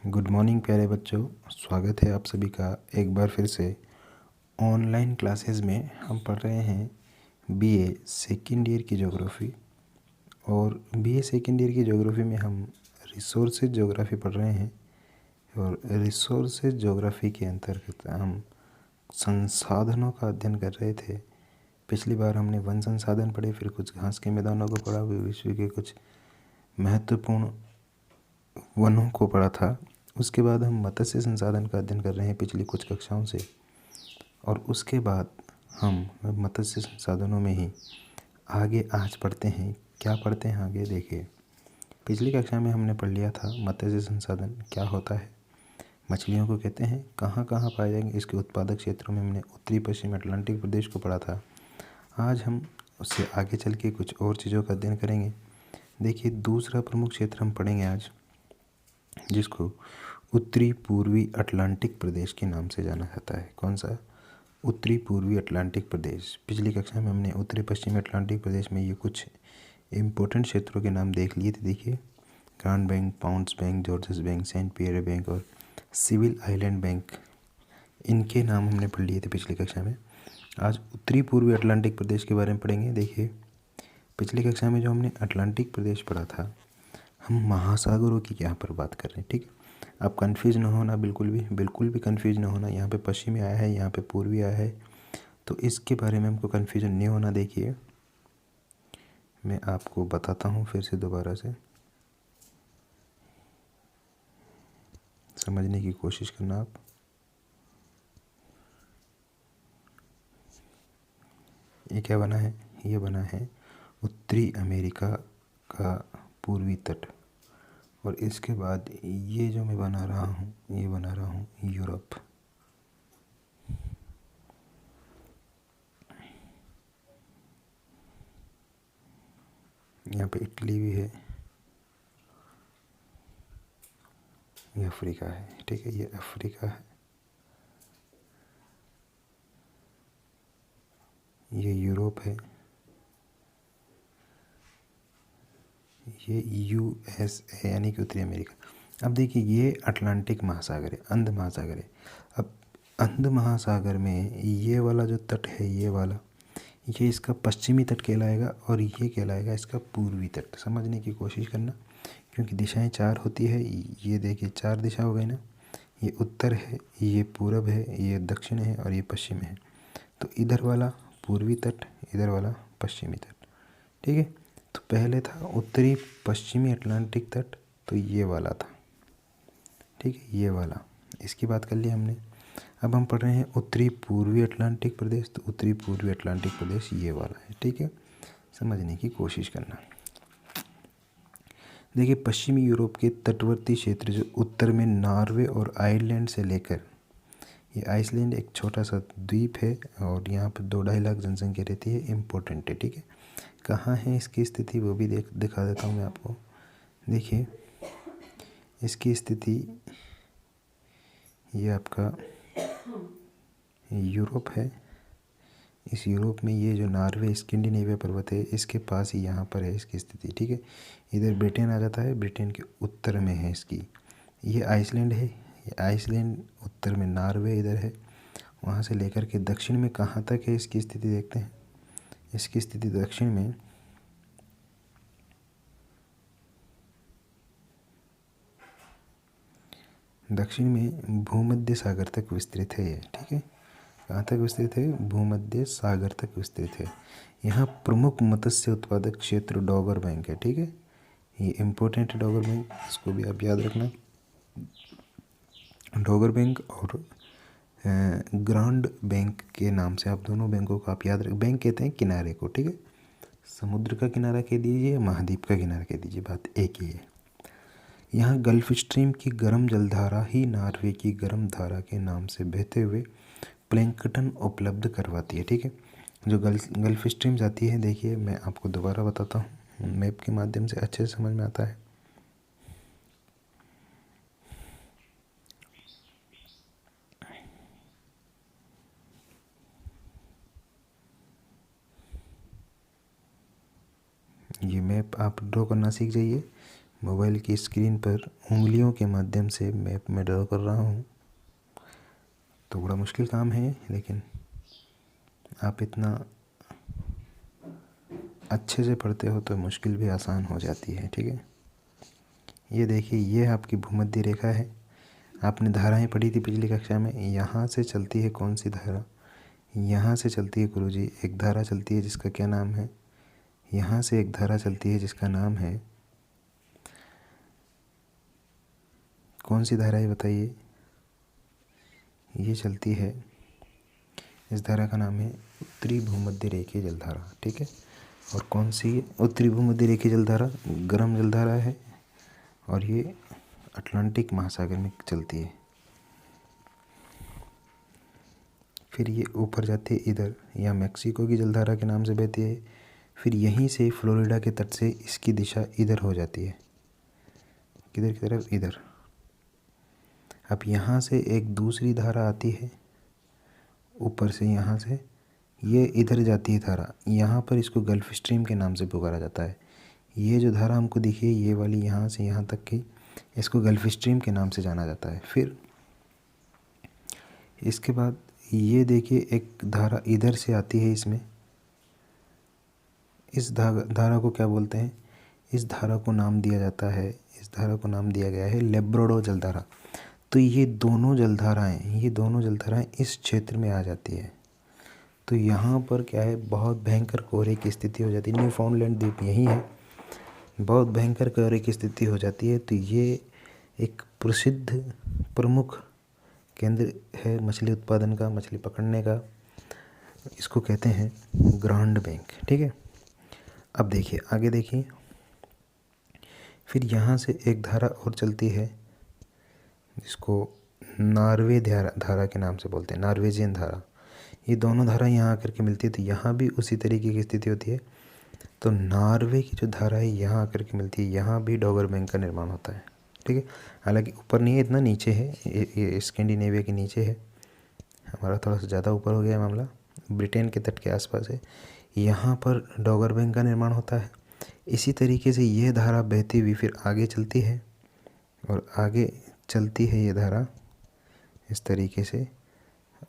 Good morning प्यारे बच्चों। स्वागत है आप सभी का एक बार फिर से ऑनलाइन क्लासेस में। हम पढ़ रहे हैं बीए सेकेंड ईयर की ज्योग्राफ़ी, और बीए सेकेंड ईयर की ज्योग्राफ़ी में हम रिसोर्सेज ज्योग्राफ़ी पढ़ रहे हैं। और रिसोर्सेज ज्योग्राफ़ी के अंतर्गत हम संसाधनों का अध्ययन कर रहे थे। पिछली बार हमने वन संसाधन पढ़े, फिर कुछ घास के मैदानों को पढ़ा, विश्व के कुछ महत्वपूर्ण वनों को पढ़ा था। उसके बाद हम मत्स्य संसाधन का अध्ययन कर रहे हैं पिछली कुछ कक्षाओं से, और उसके बाद हम मत्स्य संसाधनों में ही आगे आज पढ़ते हैं। क्या पढ़ते हैं आगे देखिए। पिछली कक्षा में हमने पढ़ लिया था मत्स्य संसाधन क्या होता है, मछलियों को कहते हैं, कहाँ कहाँ पाए जाएंगे, इसके उत्पादक क्षेत्रों में हमने उत्तरी पश्चिम अटलांटिक प्रदेश को पढ़ा था। आज हम उससे आगे चल के कुछ और चीज़ों का अध्ययन करेंगे। देखिए, दूसरा प्रमुख क्षेत्र हम पढ़ेंगे आज, जिसको उत्तरी पूर्वी अटलांटिक प्रदेश के नाम से जाना जाता है। कौन सा? उत्तरी पूर्वी अटलांटिक प्रदेश। पिछली कक्षा में हमने उत्तरी पश्चिमी अटलांटिक प्रदेश में ये कुछ इम्पोर्टेंट क्षेत्रों के नाम देख लिए थे। देखिए, Grand Bank, Pounds Bank, Georges Bank, Saint Pierre Bank और सिविल आइलैंड बैंक, इनके नाम हमने पढ़ लिए थे पिछली कक्षा में। आज उत्तरी पूर्वी अटलांटिक प्रदेश के बारे में पढ़ेंगे। देखिए, पिछली कक्षा में जो हमने अटलांटिक प्रदेश पढ़ा था, हम महासागरों की यहाँ पर बात कर रहे हैं। ठीक है, आप कंफ्यूज ना होना, बिल्कुल भी कंफ्यूज ना होना। यहाँ पे पश्चिमी आया है, यहाँ पे पूर्वी आया है, तो इसके बारे में हमको कंफ्यूजन नहीं होना। देखिए, मैं आपको बताता हूँ फिर से दोबारा से, समझने की कोशिश करना आप। ये क्या बना है? ये बना है उत्तरी अमेरिका का पूर्वी तट, और इसके बाद ये जो मैं बना रहा हूँ, ये बना रहा हूँ यूरोप। यहाँ पे इटली भी है, ये अफ्रीका है। ठीक है, ये अफ्रीका है, ये यूरोप है, ये यूएस है, यानी कि उत्तरी अमेरिका। अब देखिए, ये अटलांटिक महासागर है, अंध महासागर है। अब अंध महासागर में ये वाला जो तट है, ये वाला, ये इसका पश्चिमी तट कहलाएगा, और ये कहलाएगा इसका पूर्वी तट। समझने की कोशिश करना, क्योंकि दिशाएं चार होती है। ये देखिए, चार दिशा हो गई ना, ये उत्तर है, ये पूरब है, ये दक्षिण है, और ये पश्चिम है। तो इधर वाला पूर्वी तट, इधर वाला पश्चिमी तट। ठीक है, तो पहले था उत्तरी पश्चिमी अटलांटिक तट, तो ये वाला था। ठीक है, ये वाला, इसकी बात कर ली हमने। अब हम पढ़ रहे हैं उत्तरी पूर्वी अटलांटिक प्रदेश, तो उत्तरी पूर्वी अटलांटिक प्रदेश ये वाला है। ठीक है, समझने की कोशिश करना। देखिए, पश्चिमी यूरोप के तटवर्ती क्षेत्र जो उत्तर में नॉर्वे और आयरलैंड से लेकर, ये आइसलैंड एक छोटा सा द्वीप है, और यहाँ पर 2-2.5 लाख जनसंख्या रहती है। इम्पोर्टेंट है। ठीक है, कहाँ है इसकी स्थिति वो भी दिखा देता हूँ मैं आपको। देखिए, इसकी स्थिति ये आपका यूरोप है। इस यूरोप में ये जो नॉर्वे स्कैंडिनेविया पर्वत है, इसके पास ही यहाँ पर है इसकी स्थिति। ठीक है, इधर ब्रिटेन आ जाता है, ब्रिटेन के उत्तर में है इसकी। ये आइसलैंड है, ये आइसलैंड उत्तर में, नॉर्वे इधर है। वहाँ से लेकर के दक्षिण में कहाँ तक है इसकी स्थिति देखते हैं। इसकी स्थिति दक्षिण में भूमध्य सागर तक विस्तृत है ये। ठीक है, कहाँ तक विस्तृत है? भूमध्य सागर तक विस्तृत है। यहाँ प्रमुख मत्स्य उत्पादक क्षेत्र डॉगर बैंक है। ठीक है, ये इम्पोर्टेंट है डॉगर बैंक, इसको भी आप याद रखना। डॉगर बैंक और ग्रांड बैंक के नाम से आप दोनों बैंकों को आप याद रख। बैंक कहते हैं किनारे को। ठीक है, समुद्र का किनारा कह दीजिए, महाद्वीप का किनारा कह दीजिए, बात एक ही है। यहाँ गल्फ स्ट्रीम की गर्म जलधारा ही नॉर्वे की गर्म धारा के नाम से बहते हुए प्लैंकटन उपलब्ध करवाती है। ठीक है, जो गल्फ स्ट्रीम जाती है, देखिए मैं आपको दोबारा बताता हूँ, मैप के माध्यम से अच्छे से समझ में आता है। ये मैप आप ड्रॉ करना सीख जाइए। मोबाइल की स्क्रीन पर उंगलियों के माध्यम से मैप में ड्रॉ कर रहा हूँ। तो बड़ा मुश्किल काम है, लेकिन आप इतना अच्छे से पढ़ते हो तो मुश्किल भी आसान हो जाती है। ठीक है, ये देखिए, ये आपकी भूमध्य रेखा है। आपने धाराएं पढ़ी थी पिछली कक्षा में। यहाँ से चलती है कौन सी धारा? यहाँ से चलती है गुरुजी एक धारा चलती है जिसका क्या नाम है? यहाँ से एक धारा चलती है जिसका नाम है, कौन सी धारा है बताइए? ये चलती है, इस धारा का नाम है उत्तरी भूमध्य रेखीय जलधारा। ठीक है, और कौन सी उत्तरी भूमध्य रेखीय जलधारा? गर्म जलधारा है, और ये अटलांटिक महासागर में चलती है। फिर ये ऊपर जाती है इधर, यहाँ मैक्सिको की जलधारा के नाम से बहती है। फिर यहीं से फ्लोरिडा के तट से इसकी दिशा इधर हो जाती है। किधर की तरफ? इधर। अब यहाँ से एक दूसरी धारा आती है ऊपर से, यहाँ से ये इधर जाती है धारा। यहाँ पर इसको गल्फ स्ट्रीम के नाम से पुकारा जाता है। ये जो धारा हमको दिखी है, ये वाली यहाँ से यहाँ तक की, इसको गल्फ स्ट्रीम के नाम से जाना जाता है। फिर इसके बाद ये देखिए, एक धारा इधर से आती है इसमें। इस धारा को क्या बोलते हैं? इस धारा को नाम दिया जाता है, इस धारा को नाम दिया गया है लेब्राडोर जलधारा। तो ये दोनों जलधाराएं इस क्षेत्र में आ जाती है। तो यहाँ पर क्या है, बहुत भयंकर कोहरे की स्थिति हो जाती है। न्यू फाउंडलैंड द्वीप यही है, बहुत भयंकर कोहरे की स्थिति हो जाती है। तो ये एक प्रसिद्ध प्रमुख केंद्र है मछली उत्पादन का, मछली पकड़ने का। इसको कहते हैं ग्रांड बैंक। ठीक है, अब देखिए आगे देखिए। फिर यहाँ से एक धारा और चलती है जिसको नॉर्वे धारा के नाम से बोलते हैं, नॉर्वेजियन धारा। ये दोनों धारा यहाँ आकर के मिलती है, तो यहाँ भी उसी तरीके की स्थिति होती है। तो नॉर्वे की जो धारा है यहाँ आकर के मिलती है, यहाँ भी डॉगर बैंक का निर्माण होता है। ठीक है, हालांकि ऊपर नहीं है, इतना नीचे है, ये स्कैंडिनेविया के नीचे है। हमारा थोड़ा सा ज़्यादा ऊपर हो गया मामला, ब्रिटेन के तट के आसपास है। यहाँ पर डॉगर बैंक का निर्माण होता है। इसी तरीके से ये धारा बहती हुई फिर आगे चलती है, और आगे चलती है ये धारा इस तरीके से,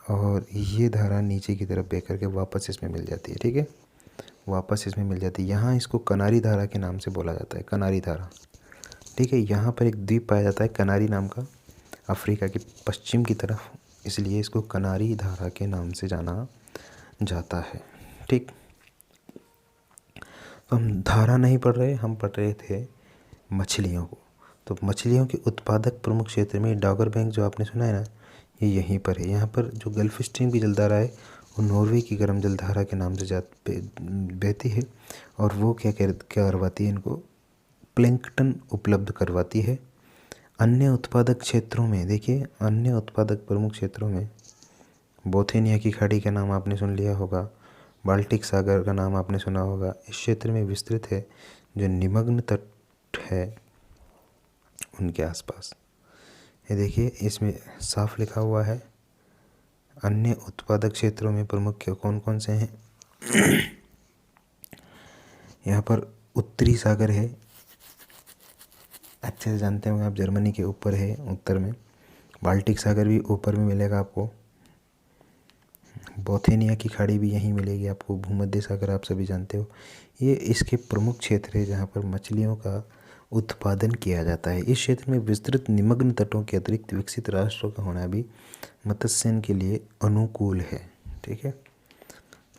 और ये धारा नीचे की तरफ बह करके वापस इसमें मिल जाती है। ठीक है, वापस इसमें मिल जाती है। यहाँ इसको कनारी धारा के नाम से बोला जाता है, कनारी धारा। ठीक है, यहाँ पर एक द्वीप पाया जाता है कनारी नाम का, अफ्रीका के पश्चिम की तरफ, इसलिए इसको कनारी धारा के नाम से जाना जाता है। ठीक, तो हम धारा नहीं पढ़ रहे, हम पढ़ रहे थे मछलियों को। तो मछलियों के उत्पादक प्रमुख क्षेत्र में डॉगर बैंक जो आपने सुना है ना, ये यहीं पर है। यहाँ पर जो गल्फ स्ट्रीम की जलधारा है वो नॉर्वे की गर्म जलधारा के नाम से बहती है, और वो क्या करवाती है, इनको प्लैंकटन उपलब्ध करवाती है। अन्य उत्पादक क्षेत्रों में देखिए, अन्य उत्पादक प्रमुख क्षेत्रों में बोथेनिया की खाड़ी का नाम आपने सुन लिया होगा, बाल्टिक सागर का नाम आपने सुना होगा। इस क्षेत्र में विस्तृत है जो निमग्न तट है उनके आसपास। ये देखिए, इसमें साफ लिखा हुआ है अन्य उत्पादक क्षेत्रों में प्रमुख कौन कौन से हैं। यहाँ पर उत्तरी सागर है, अच्छे से जानते होंगे आप, जर्मनी के ऊपर है उत्तर में। बाल्टिक सागर भी ऊपर में मिलेगा आपको, बोथेनिया की खाड़ी भी यहीं मिलेगी आपको, भूमध्य सागर आप सभी जानते हो। ये इसके प्रमुख क्षेत्र है जहाँ पर मछलियों का उत्पादन किया जाता है। इस क्षेत्र में विस्तृत निमग्न तटों के अतिरिक्त विकसित राष्ट्रों का होना भी मत्स्यन के लिए अनुकूल है। ठीक है,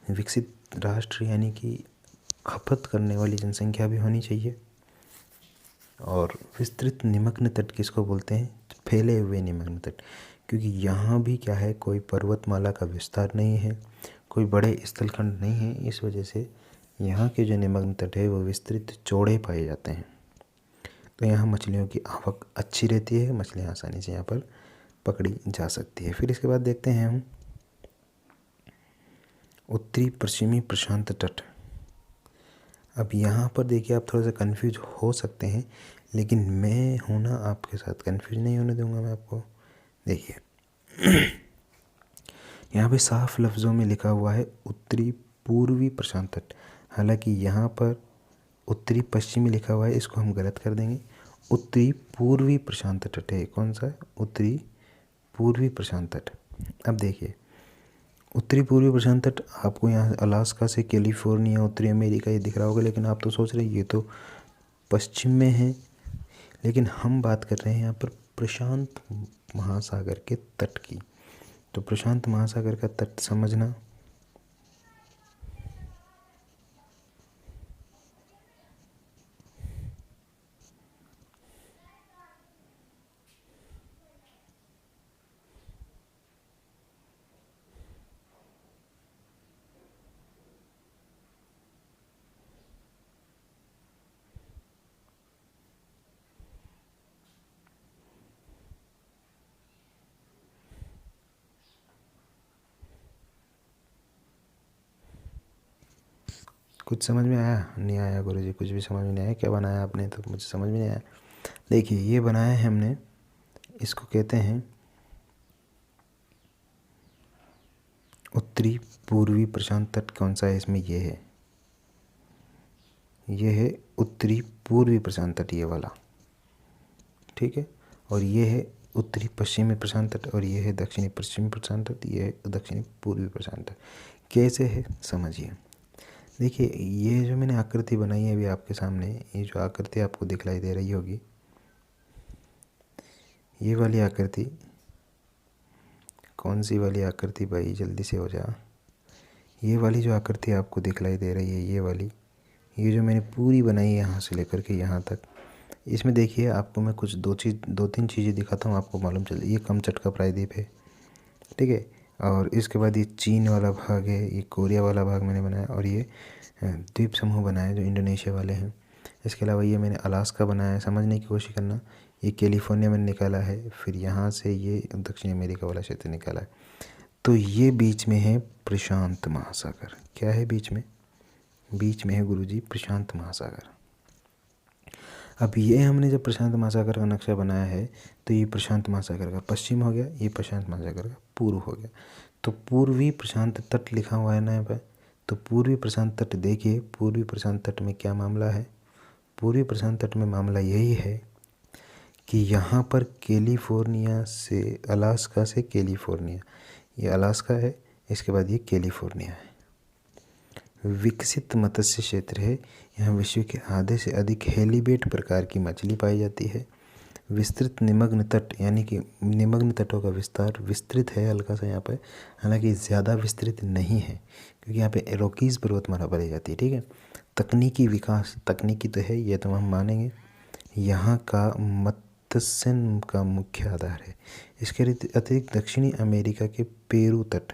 विकसित राष्ट्र यानी कि खपत करने वाली जनसंख्या भी होनी चाहिए। और विस्तृत निमग्न तट किसको बोलते हैं? फैले हुए निमग्न तट, क्योंकि यहाँ भी क्या है, कोई पर्वतमाला का विस्तार नहीं है, कोई बड़े स्थलखंड नहीं है। इस वजह से यहाँ के जो निमग्न तट है वो विस्तृत चौड़े पाए जाते हैं। तो यहाँ मछलियों की आवक अच्छी रहती है, मछलियाँ आसानी से यहाँ पर पकड़ी जा सकती है। फिर इसके बाद देखते हैं हम उत्तरी पश्चिमी प्रशांत तट। अब यहाँ पर देखिए, आप थोड़ा सा कंफ्यूज हो सकते हैं, लेकिन मैं हूँ ना आपके साथ, कंफ्यूज नहीं होने दूंगा मैं आपको। देखिए यहाँ पे साफ लफ्ज़ों में लिखा हुआ है उत्तरी पूर्वी प्रशांत तट। हालांकि यहाँ पर उत्तरी पश्चिमी लिखा हुआ है, इसको हम गलत कर देंगे उत्तरी पूर्वी प्रशांत तट है। कौन सा है? उत्तरी पूर्वी प्रशांत तट। अब देखिए, उत्तरी पूर्वी प्रशांत तट आपको यहाँ अलास्का से कैलिफोर्निया, उत्तरी अमेरिका ये दिख रहा होगा, लेकिन आप तो सोच रहे हैं ये तो पश्चिम में है। लेकिन हम बात कर रहे हैं यहाँ पर प्रशांत महासागर के तट की। तो प्रशांत महासागर का तट समझना, कुछ समझ में आया? नहीं आया गुरुजी, कुछ भी समझ में नहीं आया। क्या बनाया आपने? तो मुझे समझ में नहीं आया। देखिए, ये बनाया है हमने, इसको कहते हैं उत्तरी पूर्वी प्रशांत तट। कौन सा है इसमें? ये है, ये है उत्तरी पूर्वी प्रशांत तट, ये वाला, ठीक है। और ये है उत्तरी पश्चिमी प्रशांत तट, और ये है दक्षिणी पश्चिमी प्रशांत तट, ये है दक्षिणी पूर्वी प्रशांत तट। कैसे है समझिए। देखिए, ये जो मैंने आकृति बनाई है अभी आपके सामने, ये जो आकृति आपको दिखलाई दे रही होगी, ये वाली आकृति, कौन सी वाली आकृति भाई, जल्दी से हो जा। ये वाली जो आकृति आपको दिखलाई दे रही है, ये वाली, ये जो मैंने पूरी बनाई है यहाँ से लेकर के यहाँ तक, इसमें देखिए आपको मैं कुछ दो तीन चीज़ें दिखाता हूँ, आपको मालूम चले। ये कमचट का प्रायद्वीप है, ठीक है। और इसके बाद ये चीन वाला भाग है, ये कोरिया वाला भाग मैंने बनाया, और ये द्वीप समूह बनाया जो इंडोनेशिया वाले हैं। इसके अलावा ये मैंने अलास्का बनाया है, समझने की कोशिश करना। ये कैलिफोर्निया मैंने निकाला है, फिर यहाँ से ये दक्षिण अमेरिका वाला क्षेत्र निकाला है। तो ये बीच में है प्रशांत महासागर। क्या है बीच में? बीच में है गुरुजी प्रशांत महासागर। अब ये हमने जब प्रशांत महासागर का नक्शा बनाया है, तो ये प्रशांत महासागर का पश्चिम हो गया, ये प्रशांत महासागर का पूर्व हो गया। तो पूर्वी प्रशांत तट लिखा हुआ है ना यहाँ पर। तो पूर्वी प्रशांत तट, देखिए पूर्वी प्रशांत तट में क्या मामला है। पूर्वी प्रशांत तट में मामला यही है कि यहाँ पर कैलिफोर्निया से, अलास्का से कैलिफोर्निया, ये अलास्का है, इसके बाद ये कैलिफोर्निया है। विकसित मत्स्य क्षेत्र है, यहाँ विश्व के आधे से अधिक हेलीबेट प्रकार की मछली पाई जाती है। विस्तृत निमग्न तट, यानी कि निमग्न तटों का विस्तार विस्तृत है हल्का सा यहाँ पर, हालांकि ज़्यादा विस्तृत नहीं है, क्योंकि यहाँ पे एरोकीज पर्वतमाला पाई जाती है, ठीक है। तकनीकी विकास, तकनीकी तो है ये तो हम मानेंगे, यहाँ का मत्स्य का मुख्य आधार है। इसके अतिरिक्त दक्षिणी अमेरिका के पेरू तट,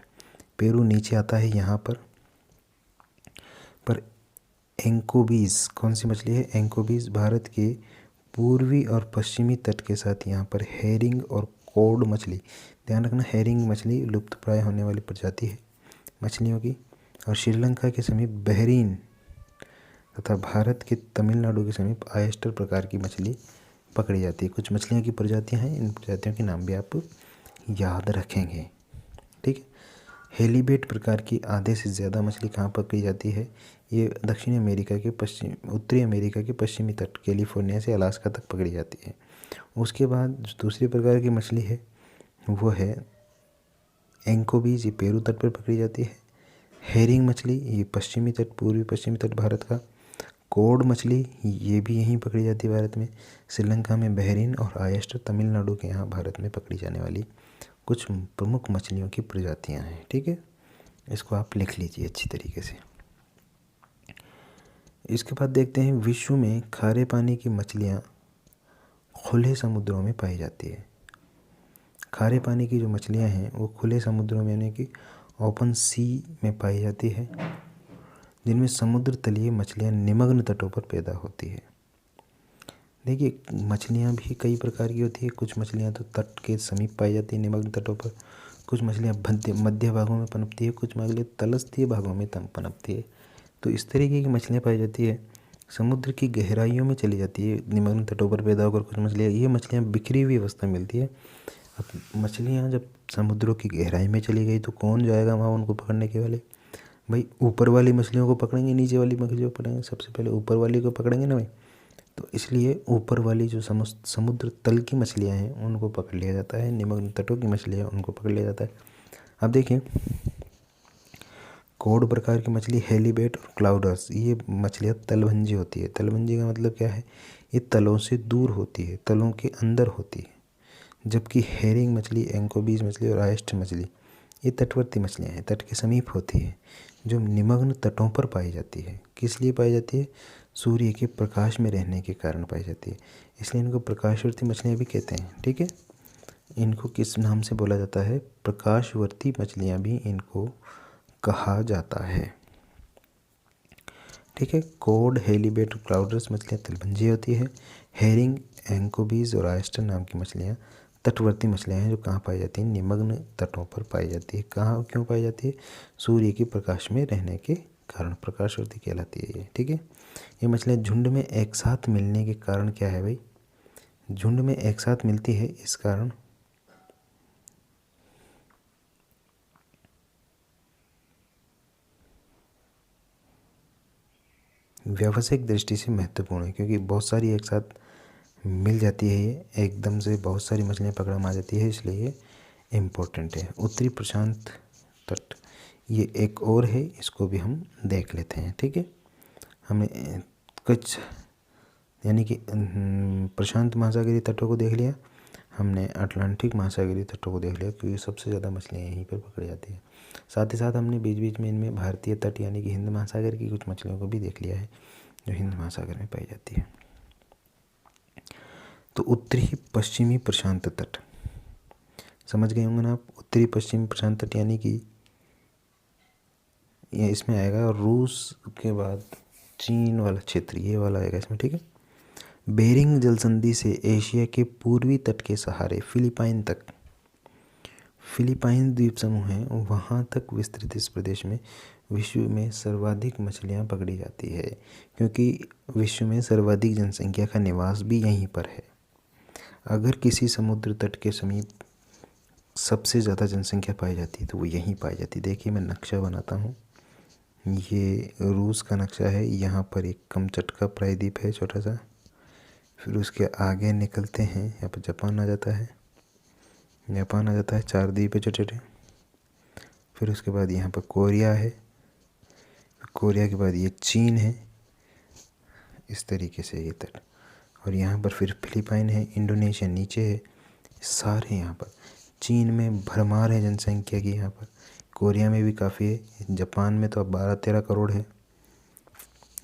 पेरू नीचे आता है यहाँ पर एंकोबीज, कौन सी मछली है? एंकोबीज भारत के पूर्वी और पश्चिमी तट के साथ यहाँ पर हेरिंग और कॉड मछली, ध्यान रखना हेरिंग मछली लुप्त प्राय होने वाली प्रजाति है मछलियों की। और श्रीलंका के समीप बहरीन तथा भारत के तमिलनाडु के समीप आयस्टर प्रकार की मछली पकड़ी जाती है। कुछ मछलियों की प्रजातियाँ हैं, इन प्रजातियों के नाम भी आप याद रखेंगे, ठीक है। हेलीबेट प्रकार की आधे से ज़्यादा मछली कहाँ पकड़ी जाती है? ये दक्षिणी अमेरिका के उत्तरी अमेरिका के पश्चिमी तट कैलिफोर्निया से अलास्का तक पकड़ी जाती है। उसके बाद जो दूसरी प्रकार की मछली है वो है एंकोबीज, ये पेरू तट पर पकड़ी जाती है। हेरिंग मछली, ये पश्चिमी तट, पूर्वी पश्चिमी तट भारत का। कोड मछली, ये भी यहीं पकड़ी जाती है भारत में। श्रीलंका में बहरीन और आयस्टर तमिलनाडु के यहाँ भारत में पकड़ी जाने वाली कुछ प्रमुख मछलियों की प्रजातियां हैं, ठीक है। इसको आप लिख लीजिए अच्छी तरीके से। इसके बाद देखते हैं, विश्व में खारे पानी की मछलियां खुले समुद्रों में पाई जाती है। खारे पानी की जो मछलियां हैं वो खुले समुद्रों में, यानी कि ओपन सी में पाई जाती है, जिनमें समुद्र तलीय मछलियां निमग्न तटों पर पैदा होती है। देखिए, मछलियाँ भी कई प्रकार की होती है। कुछ मछलियाँ तो तट के समीप पाई जाती है निमग्न तटों पर, कुछ मछलियाँ मध्य भागों में पनपती है, कुछ मछलियाँ तलस्तीय भागों में पनपती है। तो इस तरीके की मछलियाँ पाई जाती है। समुद्र की गहराइयों में चली जाती है निमग्न तटों पर पैदा होकर कुछ मछलियाँ, ये मछलियाँ बिखरी हुई अवस्था मिलती है। अब मछलियाँ जब समुद्रों की गहराई में चली गई तो कौन जाएगा वहाँ उनको पकड़ने के वाले? भाई ऊपर वाली मछलियों को पकड़ेंगे, नीचे वाली मछलियों को पकड़ेंगे? सबसे पहले ऊपर वाली को पकड़ेंगे ना भाई। तो इसलिए ऊपर वाली जो समुद्र तल की मछलियाँ हैं उनको पकड़ लिया जाता है, निमग्न तटों की मछलियाँ उनको पकड़ लिया जाता है। अब देखिए, कॉड प्रकार की मछली हेलीबेट और क्लाउडर्स, ये मछलियाँ तलभंजी होती है। तलभंजी का मतलब क्या है, ये तलों से दूर होती है, तलों के अंदर होती है। जबकि हेरिंग मछली, एंकोबीज मछली और आयस्ट मछली ये तटवर्ती मछलियाँ हैं, तट के समीप होती है, जो निमग्न तटों पर पाई जाती है। किस लिए पाई जाती है, सूर्य के प्रकाश में रहने के कारण पाई जाती है, इसलिए इनको प्रकाशवर्ती मछलियाँ भी कहते हैं। ठीक है, इनको किस नाम से बोला जाता है, प्रकाशवर्ती मछलियाँ भी इनको कहा जाता है। ठीक है, कोड, हेलीबेट और क्लाउडर्स मछलियाँ तलभंजी होती है। हेरिंग, एंकोबीज और आयस्टर नाम की मछलियाँ तटवर्ती मछलियाँ हैं, जो कहाँ पाई जाती हैं, निमग्न तटों पर पाई जाती है। कहाँ क्यों पाई जाती है, सूर्य के प्रकाश में रहने के कारण प्रकाशवर्ती कहलाती है ये। ठीक है, ये मछलियाँ झुंड में एक साथ मिलने के कारण क्या है भाई, झुंड में एक साथ मिलती है, इस कारण व्यावसायिक दृष्टि से महत्वपूर्ण है, क्योंकि बहुत सारी एक साथ मिल जाती है, ये एकदम से बहुत सारी मछलियाँ पकड़ा में आ जाती है, इसलिए ये इम्पोर्टेंट है। उत्तरी प्रशांत तट, ये एक और है, इसको भी हम देख लेते हैं। ठीक है, हमने कुछ यानी कि प्रशांत महासागरीय तटों को देख लिया, हमने अटलांटिक महासागरीय तटों को देख लिया, क्योंकि सबसे ज़्यादा मछलियाँ यहीं पर पकड़ी जाती है। साथ ही साथ हमने बीच बीच में इनमें भारतीय तट यानी कि हिंद महासागर की कुछ मछलियों को भी देख लिया है, जो हिंद महासागर में पाई जाती है। तो उत्तरी पश्चिमी प्रशांत तट समझ गए होंगे ना आप। उत्तरी पश्चिमी प्रशांत तट यानी कि ये इसमें आएगा रूस के बाद चीन वाला क्षेत्र, ये वाला आएगा इसमें। ठीक है, बेरिंग जलसंधि से एशिया के पूर्वी तट के सहारे फिलीपाइन तक, फिलीपाइन द्वीप समूह है, वहाँ तक विस्तृत इस प्रदेश में विश्व में सर्वाधिक मछलियाँ पकड़ी जाती है, क्योंकि विश्व में सर्वाधिक जनसंख्या का निवास भी यहीं पर है। अगर किसी समुद्र तट के समीप सबसे ज़्यादा जनसंख्या पाई जाती है तो वो यहीं पाई जाती है। देखिए, मैं नक्शा बनाता हूँ, ये रूस का नक्शा है, यहाँ पर एक कमचटका प्रायद्वीप है छोटा सा, फिर उसके आगे निकलते हैं, यहाँ पर जापान आ जाता है, जापान आ जाता है, 4 द्वीप है छोटे छोटे, फिर उसके बाद यहाँ पर कोरिया है, कोरिया के बाद ये चीन है, इस तरीके से ये तट, और यहाँ पर फिर फिलीपाइन है, इंडोनेशिया नीचे है, सारे यहाँ पर। चीन में भरमार है जनसंख्या की, यहाँ पर कोरिया में भी काफ़ी है, जापान में तो अब 12-13 करोड़ है,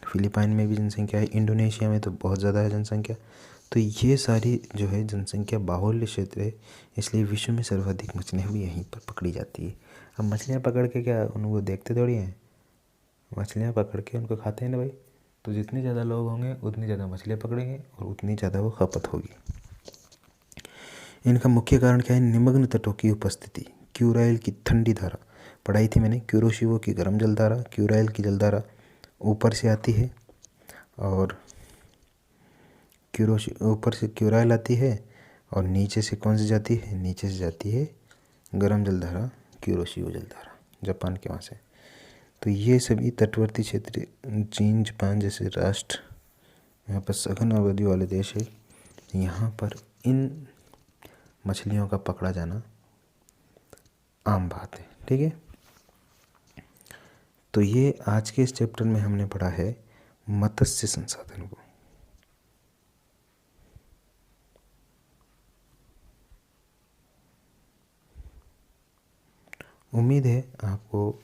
फिलीपाइन में भी जनसंख्या है, इंडोनेशिया में तो बहुत ज़्यादा है जनसंख्या। तो ये सारी जो है जनसंख्या बाहुल्य क्षेत्र है, इसलिए विश्व में सर्वाधिक मछलियाँ भी यहीं पर पकड़ी जाती है। अब मछलियाँ पकड़ के क्या उनको देखते थोड़ी हैं, मछलियाँ पकड़ के उनको खाते हैं ना भाई। तो जितने ज़्यादा लोग होंगे उतनी ज़्यादा मछलियाँ पकड़ेंगे और उतनी ज़्यादा वो खपत होगी। इनका मुख्य कारण क्या है, निमग्न तटों की उपस्थिति। क्यूराइल की ठंडी धारा पढ़ाई थी मैंने, क्यूरोशिवो की गर्म जलधारा, क्यूराइल की जलधारा ऊपर से आती है, और ऊपर से क्यूराइल आती है, और नीचे से कौन सी जाती है, नीचे से जाती है गर्म जलधारा, क्यूरोशिवो जलधारा, जापान के वहाँ से। तो ये सभी तटवर्ती क्षेत्र, चीन, जापान जैसे राष्ट्र, यहाँ पर सघन आबादी वाले देश है, यहाँ पर इन मछलियों का पकड़ा जाना आम बात है। ठीक है, तो ये आज के इस चैप्टर में हमने पढ़ा है मत्स्य संसाधन को। उम्मीद है आपको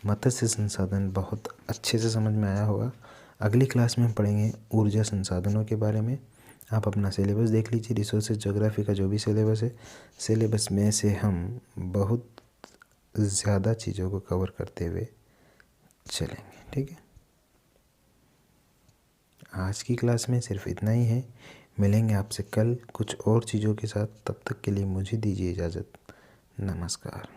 मत्स्य संसाधन बहुत अच्छे से समझ में आया होगा। अगली क्लास में हम पढ़ेंगे ऊर्जा संसाधनों के बारे में। आप अपना सिलेबस देख लीजिए, रिसोर्सेज ज्योग्राफी का जो भी सिलेबस है, सिलेबस में से हम बहुत ज़्यादा चीज़ों को कवर करते हुए चलेंगे। ठीक है, आज की क्लास में सिर्फ इतना ही है। मिलेंगे आपसे कल कुछ और चीज़ों के साथ, तब तक के लिए मुझे दीजिए इजाज़त। नमस्कार।